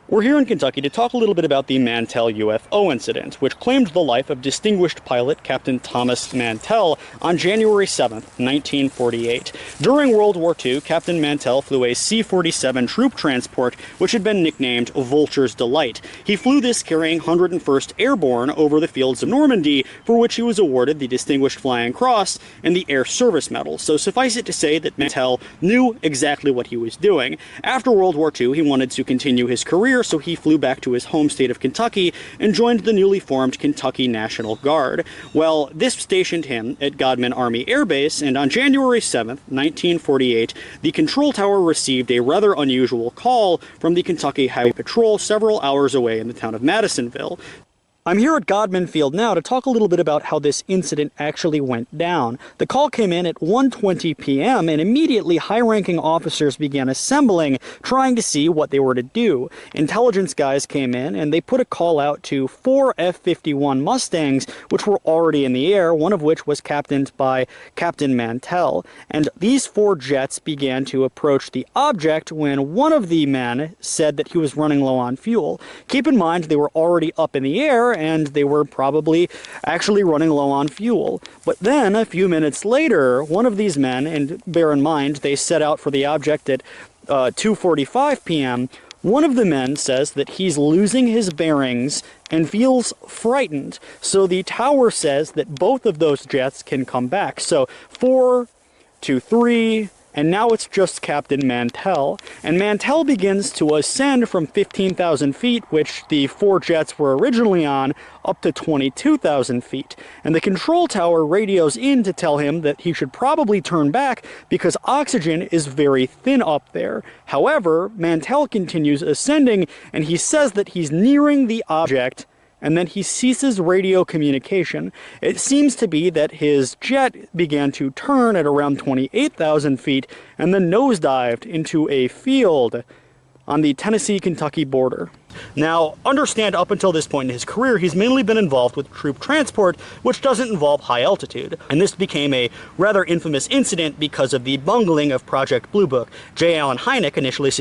We're here in Kentucky to talk a little bit about the Mantell UFO incident, which claimed the life of distinguished pilot Captain Thomas Mantell on January 7, 1948. During World War II, Captain Mantell flew a C-47 troop transport, which had been nicknamed Vulture's Delight. He flew this carrying 101st Airborne over the fields of Normandy, for which he was awarded the Distinguished Flying Cross and the Air Service Medal. So suffice it to say that Mantell knew exactly what he was doing. After World War II, he wanted to continue his career, so he flew back to his home state of Kentucky and joined the newly formed Kentucky National Guard. Well, this stationed him at Godman Army Air Base, and on January 7th, 1948, the control tower received a rather unusual call from the Kentucky Highway Patrol several hours away in the town of Madisonville. I'm here at Godman Field now to talk a little bit about how this incident actually went down. The call came in at 1:20 p.m. and immediately high-ranking officers began assembling, trying to see what they were to do. Intelligence guys came in and they put a call out to 4 F-51 Mustangs, which were already in the air, one of which was captained by Captain Mantell. And these 4 jets began to approach the object when one of the men said that he was running low on fuel. Keep in mind, they were already up in the air, and they were probably actually running low on fuel. But then, a few minutes later, one of these men, and bear in mind, they set out for the object at 2:45 p.m., one of the men says that he's losing his bearings and feels frightened. So the tower says that both of those jets can come back. So 4 to 3... and now it's just Captain Mantell. And Mantell begins to ascend from 15,000 feet, which the 4 jets were originally on, up to 22,000 feet. And the control tower radios in to tell him that he should probably turn back because oxygen is very thin up there. However, Mantell continues ascending, and he says that he's nearing the object, and then he ceases radio communication. It seems to be that his jet began to turn at around 28,000 feet and then nosedived into a field on the Tennessee-Kentucky border. Now, understand, up until this point in his career, he's mainly been involved with troop transport, which doesn't involve high altitude. And this became a rather infamous incident because of the bungling of Project Blue Book. J. Allen Hynek initially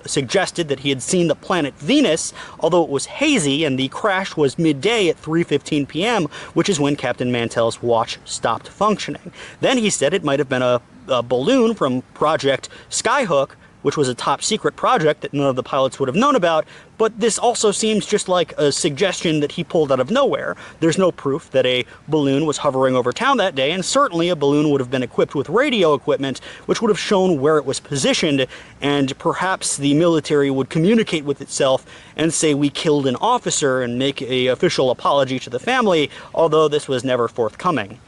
suggested that he had seen the planet Venus, although it was hazy, and the crash was midday at 3:15 p.m., which is when Captain Mantell's watch stopped functioning. Then he said it might have been a balloon from Project Skyhook, which was a top-secret project that none of the pilots would have known about, but this also seems just like a suggestion that he pulled out of nowhere. There's no proof that a balloon was hovering over town that day, and certainly a balloon would have been equipped with radio equipment, which would have shown where it was positioned, and perhaps the military would communicate with itself and say, "We killed an officer," and make an official apology to the family, although this was never forthcoming.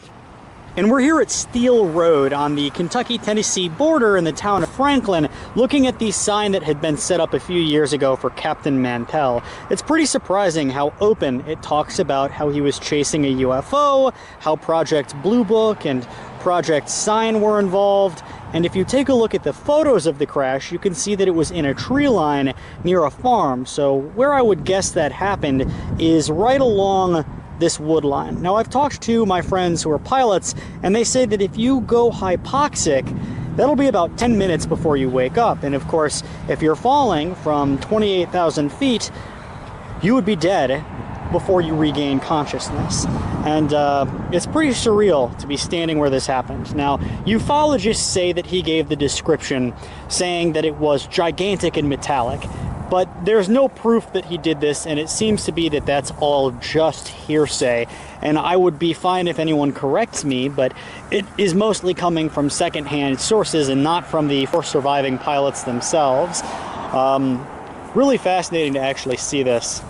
And we're here at Steel Road on the Kentucky-Tennessee border in the town of Franklin, looking at the sign that had been set up a few years ago for Captain Mantell. It's pretty surprising how open it talks about how he was chasing a UFO, how Project Blue Book and Project Sign were involved. And if you take a look at the photos of the crash, you can see that it was in a tree line near a farm. So where I would guess that happened is right along this wood line. Now, I've talked to my friends who are pilots, and they say that if you go hypoxic, that'll be about 10 minutes before you wake up. And of course, if you're falling from 28,000 feet, you would be dead before you regain consciousness. And it's pretty surreal to be standing where this happened. Now, ufologists say that he gave the description saying that it was gigantic and metallic. But there's no proof that he did this, and it seems to be that that's all just hearsay. And I would be fine if anyone corrects me, but it is mostly coming from secondhand sources and not from the 4 surviving pilots themselves. Really fascinating to actually see this.